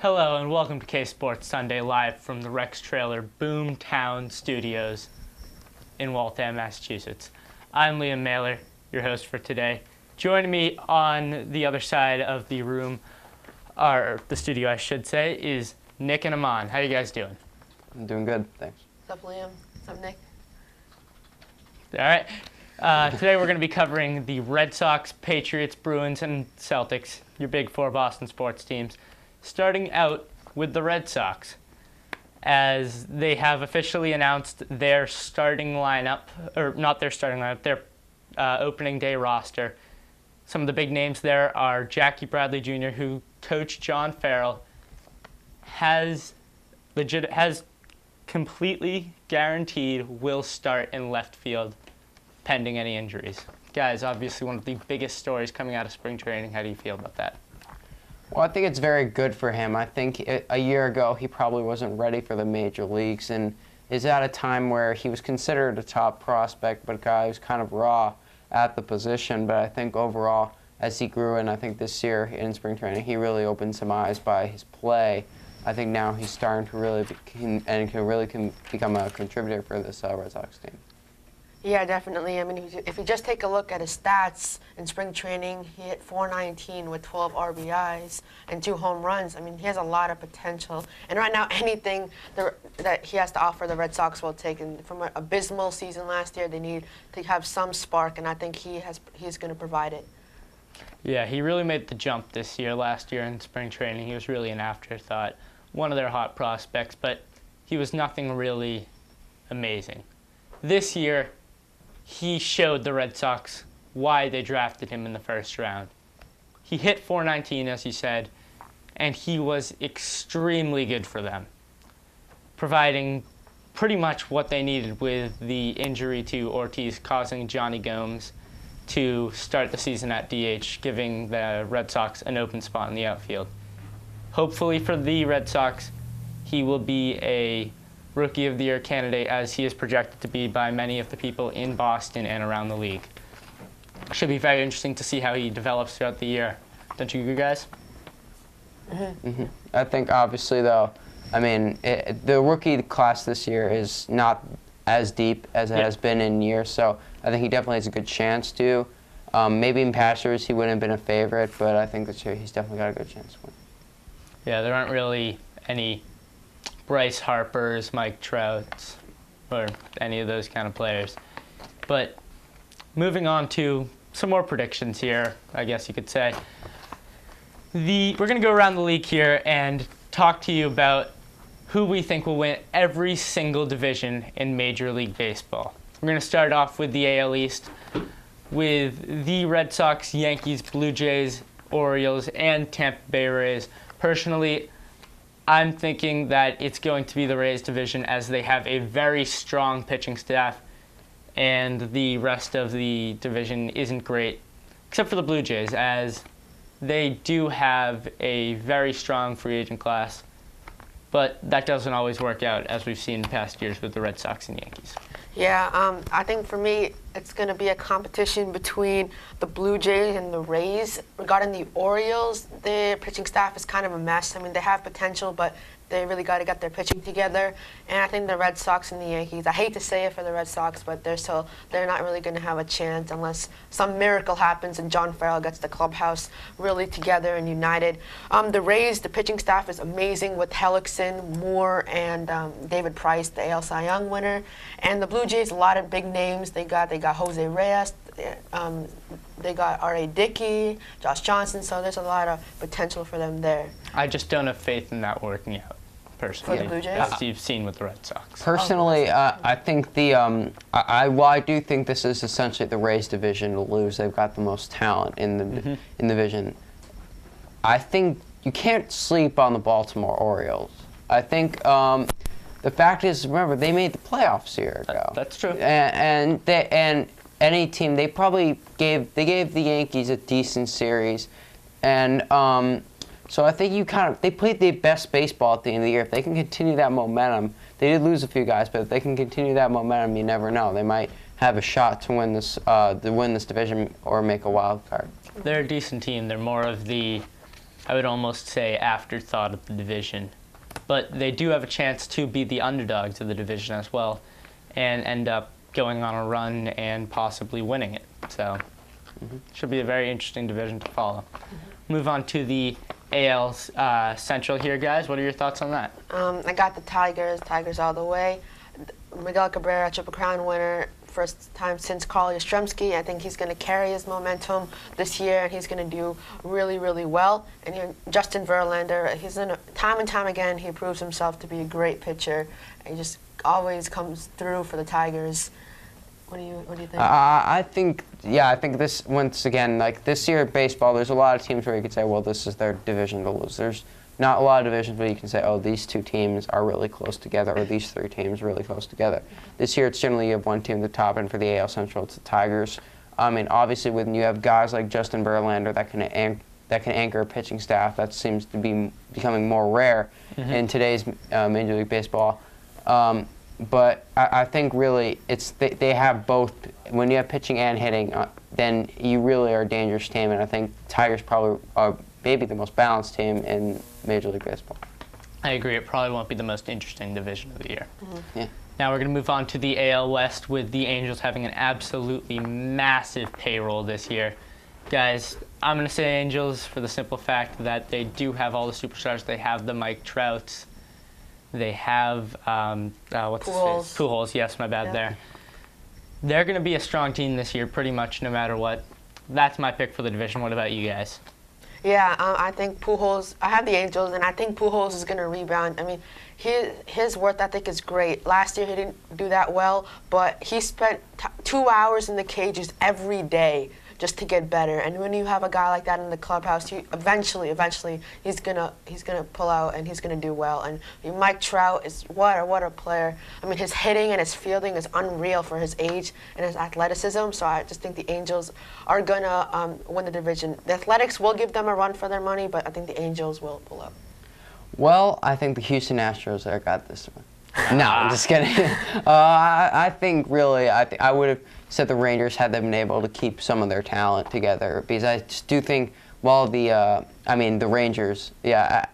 Hello and welcome to K-Sports Sunday live from the Rex Trailer Boomtown Studios in Waltham, Massachusetts. I'm Liam Mailer, your host for today. Joining me on the other side of the room, or the studio I should say, is Nick and Aman. How you guys doing? I'm doing good, thanks. What's up, Liam? What's up, Nick? All right. Today we're going to be covering the Red Sox, Patriots, Bruins, and Celtics, your big four Boston sports teams. Starting out with the Red Sox, as they have officially announced their starting lineup, or not their starting lineup, their opening day roster. Some of the big names there are Jackie Bradley Jr., who coach John Farrell has completely guaranteed will start in left field pending any injuries. Guys, obviously one of the biggest stories coming out of spring training. How do you feel about that? Well, I think it's very good for him. I think a year ago he probably wasn't ready for the major leagues and is at a time where he was considered a top prospect, but a guy who's kind of raw at the position. But I think overall, as he grew, and I think this year in spring training, he really opened some eyes by his play. I think now he's starting to really can become a contributor for this Red Sox team. Yeah, definitely. I mean, if you just take a look at his stats in spring training, he hit .419 with 12 RBIs and 2 home runs. I mean, he has a lot of potential. And right now, anything that he has to offer, the Red Sox will take. And from an abysmal season last year, they need to have some spark, and I think he's going to provide it. Yeah, he really made the jump this year. Last year in spring training, he was really an afterthought, one of their hot prospects, but he was nothing really amazing. This year, he showed the Red Sox why they drafted him in the first round. He hit .419, as you said, and he was extremely good for them, providing pretty much what they needed with the injury to Ortiz causing Johnny Gomes to start the season at DH, giving the Red Sox an open spot in the outfield. Hopefully for the Red Sox, he will be a Rookie of the Year candidate, as he is projected to be by many of the people in Boston and around the league. Should be very interesting to see how he develops throughout the year. Don't you agree, guys? I think obviously, though, I mean, the rookie class this year is not as deep as it has been in years, so I think he definitely has a good chance to. Maybe in past years he wouldn't have been a favorite, but I think this year he's definitely got a good chance to win. Yeah, there aren't really any Bryce Harpers, Mike Trouts, or any of those kind of players. But moving on to some more predictions here, I guess you could say. We're going to go around the league here and talk to you about who we think will win every single division in Major League Baseball. We're going to start off with the AL East with the Red Sox, Yankees, Blue Jays, Orioles, and Tampa Bay Rays. Personally, I'm thinking that it's going to be the Rays division, as they have a very strong pitching staff and the rest of the division isn't great, except for the Blue Jays, as they do have a very strong free agent class, but that doesn't always work out, as we've seen in past years with the Red Sox and Yankees. Yeah, I think for me, it's going to be a competition between the Blue Jays and the Rays. Regarding the Orioles, their pitching staff is kind of a mess. I mean, they have potential, but they really got to get their pitching together. And I think the Red Sox and the Yankees, I hate to say it for the Red Sox, but they're not really going to have a chance unless some miracle happens and John Farrell gets the clubhouse really together and united. The Rays, the pitching staff is amazing with Hellickson, Moore, and David Price, the AL Cy Young winner. And the Blue Jays, a lot of big names. They got Jose Reyes, they got R.A. Dickey, Josh Johnson, so there's a lot of potential for them there. I just don't have faith in that working out, personally. For the Blue Jays? As you've seen with the Red Sox. Personally, I think I do think this is essentially the Rays division to lose. They've got the most talent in the division. I think you can't sleep on the Baltimore Orioles. I think the fact is, remember, they made the playoffs a year ago. That's true. And any team, they probably gave the Yankees a decent series, and so I think they played their best baseball at the end of the year. If they can continue that momentum, they did lose a few guys, but if they can continue that momentum, you never know. They might have a shot to win this division or make a wild card. They're a decent team. They're more of the I would almost say, afterthought of the division. But they do have a chance to be the underdogs of the division as well and end up going on a run and possibly winning it. So should be a very interesting division to follow. Move on to the AL Central here, guys. What are your thoughts on that? I got the Tigers all the way. Miguel Cabrera, Triple Crown winner, first time since Carl Yastrzemski. I think he's going to carry his momentum this year, and he's going to do really, really well. And Justin Verlander, time and time again, he proves himself to be a great pitcher. He just always comes through for the Tigers. What do you think? I think this, once again, like this year baseball, there's a lot of teams where you could say, well, this is their division to lose. There's not a lot of divisions where you can say, oh, these two teams are really close together, or these three teams are really close together. This year, it's generally you have one team at the top, and for the AL Central, it's the Tigers. I mean, obviously, when you have guys like Justin Verlander that can anchor a pitching staff, that seems to be becoming more rare in today's Major League Baseball. But I think really they have both. When you have pitching and hitting, then you really are a dangerous team, and I think Tigers probably are maybe the most balanced team in Major League Baseball. I agree. It probably won't be the most interesting division of the year. Yeah. Now we're going to move on to the AL West with the Angels having an absolutely massive payroll this year. Guys, I'm going to say Angels for the simple fact that they do have all the superstars. They have the Mike Trouts. They have, what's Pujols. his face? Pujols, yes, my bad there. They're going to be a strong team this year pretty much no matter what. That's my pick for the division. What about you guys? Yeah, I think Pujols, I have the Angels, and I think Pujols is going to rebound. I mean, his work ethic is great. Last year he didn't do that well, but he spent 2 hours in the cages every day just to get better. And when you have a guy like that in the clubhouse, eventually he's gonna pull out and he's gonna do well. And Mike Trout is what a player. I mean, his hitting and his fielding is unreal for his age and his athleticism. So I just think the Angels are gonna win the division. The Athletics will give them a run for their money, but I think the Angels will pull up. Well, I think the Houston Astros got this one. No, I'm just kidding. I think really, I would have said the Rangers had they been able to keep some of their talent together, because I just do think, well, the Rangers, yeah,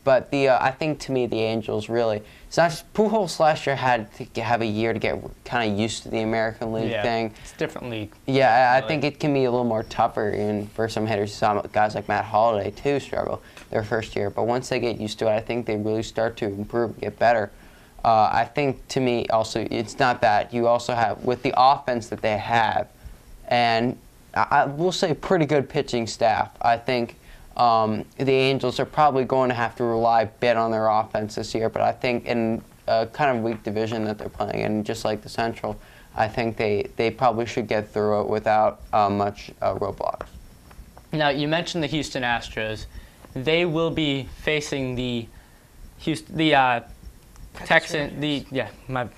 but I think to me the Angels really, it's not just, Pujols last year had to have a year to get kind of used to the American League thing. It's different league. Yeah, I think it can be a little more tougher, and for some hitters, some guys like Matt Holliday too struggle their first year, but once they get used to it, I think they really start to improve and get better. I think, to me, also, it's not that. You also have, with the offense that they have, and I will say pretty good pitching staff, I think the Angels are probably going to have to rely a bit on their offense this year, but I think in a kind of weak division that they're playing in, just like the Central, I think they probably should get through it without much roadblocks. Now, you mentioned the Houston Astros. They will be facing the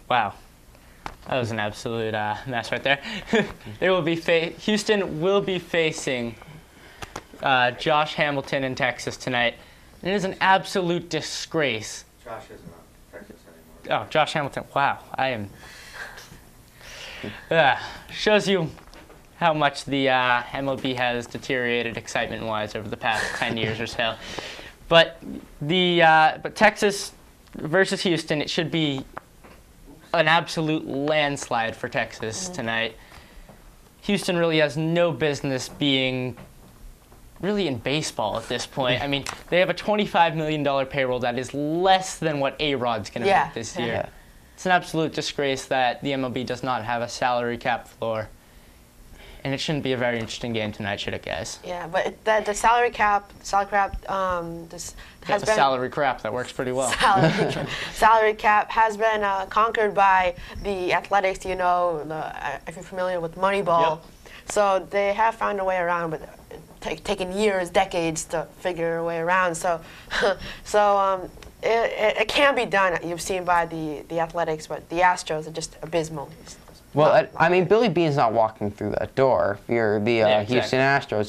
wow, that was an absolute mess right there. Houston will be facing Josh Hamilton in Texas tonight. And it is an absolute disgrace. Josh isn't on Texas anymore. Oh, Josh Hamilton. Wow, I am. Shows you how much the MLB has deteriorated excitement-wise over the past 10 years or so. But Texas versus Houston, it should be an absolute landslide for Texas tonight. Houston really has no business being really in baseball at this point. I mean, they have a $25 million payroll that is less than what A-Rod's going to make this year. Yeah. It's an absolute disgrace that the MLB does not have a salary cap floor. And it shouldn't be a very interesting game tonight, should it, guys? Yeah, but the salary cap, has been salary crap. That works pretty well. Salary cap has been conquered by the Athletics. You know, if you're familiar with Moneyball, so they have found a way around, but taken years, decades to figure a way around. So, it can be done. You've seen by the Athletics, but the Astros are just abysmal. Well, I mean, Billy Bean's not walking through that door. If you're the Houston Astros,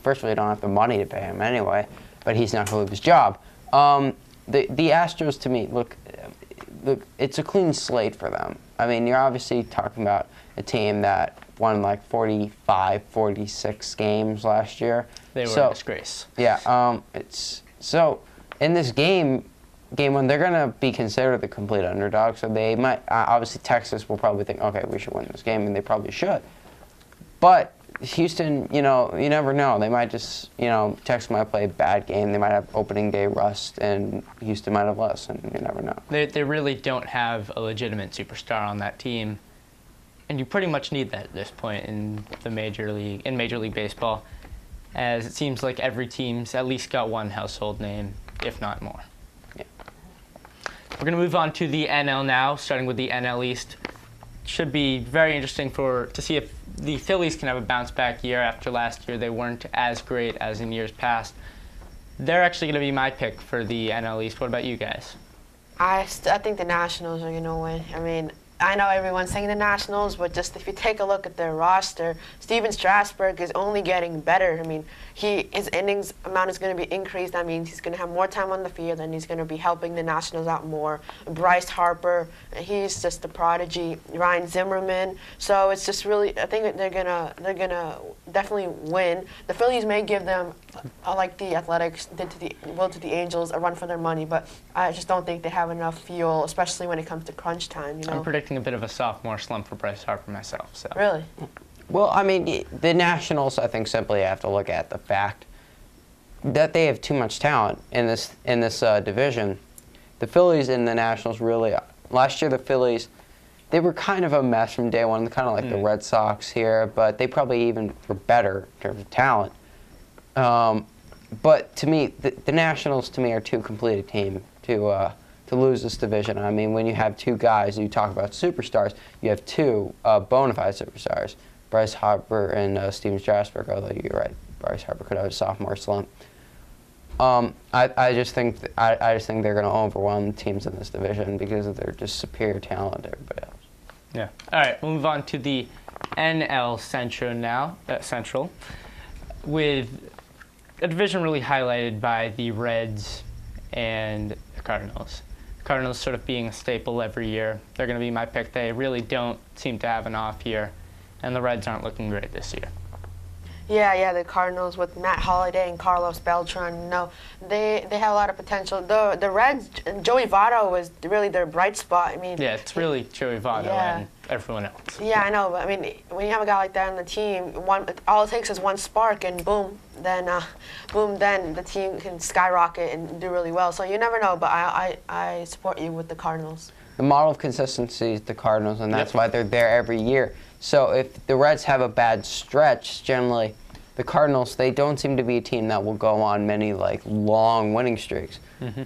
first of all, you don't have the money to pay him anyway, but he's not going to lose his job. The Astros, to me, look, it's a clean slate for them. I mean, you're obviously talking about a team that won like 45, 46 games last year. They were a disgrace. Yeah. So in this game one, they're going to be considered the complete underdog. So they might obviously Texas will probably think, okay, we should win this game, and they probably should. But Houston, you never know. They might just, Texas might play a bad game. They might have opening day rust, and Houston might have less, and you never know. They really don't have a legitimate superstar on that team, and you pretty much need that at this point in Major League Baseball, as it seems like every team's at least got one household name, if not more. Yeah. We're going to move on to the NL now, starting with the NL East. Should be very interesting to see if the Phillies can have a bounce-back year after last year. They weren't as great as in years past. They're actually going to be my pick for the NL East. What about you guys? I think the Nationals are going to win. I mean, I know everyone's saying the Nationals, but just if you take a look at their roster, Steven Strasburg is only getting better. I mean, his innings amount is going to be increased. That means he's going to have more time on the field, and he's going to be helping the Nationals out more. Bryce Harper, he's just a prodigy. Ryan Zimmerman. So it's just really, I think they're gonna definitely win. The Phillies may give them, like the Athletics did to the Angels, a run for their money, but I just don't think they have enough fuel, especially when it comes to crunch time. I'm predicting a bit of a sophomore slump for Bryce Harper myself. So. Really? Well, I mean, the Nationals, I think, simply have to look at the fact that they have too much talent in this division. The Phillies and the Nationals really, last year the Phillies, they were kind of a mess from day one, kind of like the Red Sox here, but they probably even were better in terms of talent. But to me, the Nationals, to me, are too complete a team to lose this division. I mean, when you have two guys, you talk about superstars, you have two bona fide superstars, Bryce Harper and Steven Strasburg, although you're right, Bryce Harper could have a sophomore slump. I just think they're going to overwhelm teams in this division because of their just superior talent to everybody else. Yeah. All right, we'll move on to the NL Central now, with a division really highlighted by the Reds and the Cardinals. The Cardinals sort of being a staple every year. They're going to be my pick. They really don't seem to have an off year, and the Reds aren't looking great this year. Yeah, the Cardinals with Matt Holliday and Carlos Beltran, they have a lot of potential. The Reds, Joey Votto was really their bright spot. I mean, yeah, it's really Joey Votto and everyone else. Yeah, I know, but I mean, when you have a guy like that on the team, all it takes is one spark, and boom, then the team can skyrocket and do really well. So you never know, but I support you with the Cardinals. The model of consistency is the Cardinals, and that's why they're there every year. So if the Reds have a bad stretch, generally, the Cardinals, they don't seem to be a team that will go on many long winning streaks.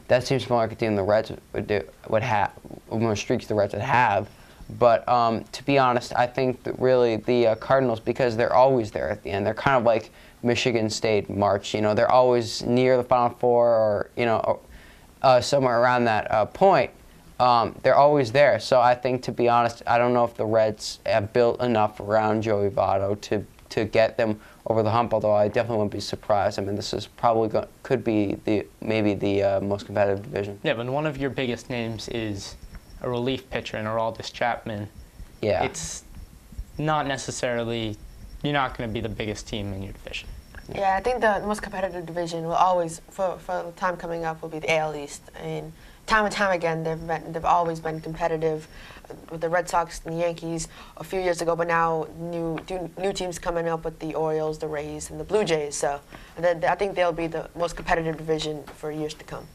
That seems more like a team the Reds would have, more streaks the Reds would have. But to be honest, I think that really the Cardinals, because they're always there at the end, they're kind of like Michigan State March. They're always near the Final Four or somewhere around that point. They're always there. So I think, to be honest, I don't know if the Reds have built enough around Joey Votto to get them over the hump, although I definitely wouldn't be surprised. I mean, this is probably could be maybe the most competitive division. Yeah, but one of your biggest names is a relief pitcher in Aroldis Chapman. Yeah. It's not necessarily, you're not going to be the biggest team in your division. Yeah, I think the most competitive division will always, for the time coming up, will be the AL East. I mean, time and time again, they've always been competitive with the Red Sox and the Yankees a few years ago, but now new teams coming up with the Orioles, the Rays, and the Blue Jays. So I think they'll be the most competitive division for years to come.